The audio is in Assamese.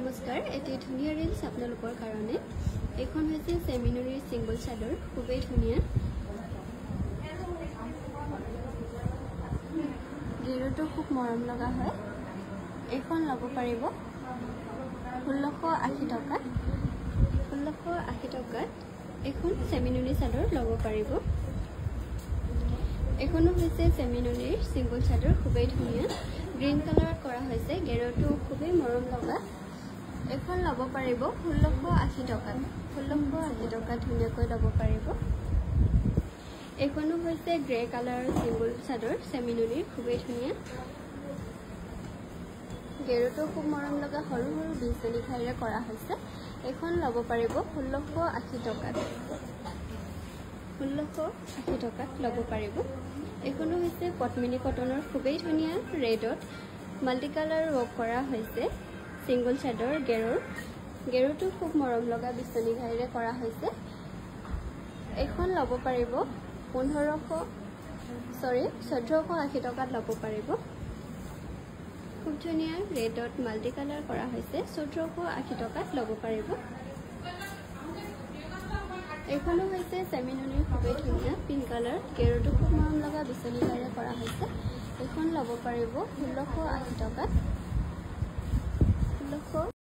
নমস্কাৰ এটি ধুনীয়া ৰিলছ আপোনালোকৰ কাৰণে এখন হৈছে সেমিনৰীৰ সিংগল চাদৰ খুবেই ধুনীয়া গেৰুটো খুব মৰম লগা হয় এখন ল'ব পাৰিব 1680 টকাত এখন সেমিনৰী চাদৰ ল'ব পাৰিব এখনো হৈছে সেমিনৰীৰ সিংগল চাদৰ খুবেই ধুনীয়া গ্ৰীন কালাৰ কৰা হৈছে গেৰুটো খুবেই মৰম লগা এখন ল'ব পাৰিব 1680 টকাত ধুনীয়াকৈ ল'ব পাৰিব এখনো হৈছে গ্ৰে কালাৰ সিংগল চাদৰ সেমিনৰীৰ খুবেই ধুনীয়া গেৰুটো খুব মৰম লগা সৰু সৰু বিজনী খাইৰে কৰা হৈছে এখন ল'ব পাৰিব 1680 টকাত ল'ব পাৰিব এখনো হৈছে পটমিনী কটনৰ খুবেই ধুনীয়া ৰেডত মাল্টি কালাৰ ৱৰ্ক কৰা হৈছে সিংগল চাদৰ গেৰুটো খুব মৰম লগা বিজনী খাইৰে কৰা হৈছে এখন ল'ব পাৰিব 1480 টকাত ল'ব পাৰিব খুব ধুনীয়া ৰেডত মাল্টি কালাৰ কৰা হৈছে 1480 টকাত ল'ব পাৰিব এখনো হৈছে সেমিনৰীৰ খুবেই ধুনীয়া পিংক কালাৰ গেৰুটো খুব মৰম লগা বিচনী খাইৰে কৰা হৈছে এখন ল'ব পাৰিব 1680 টকাত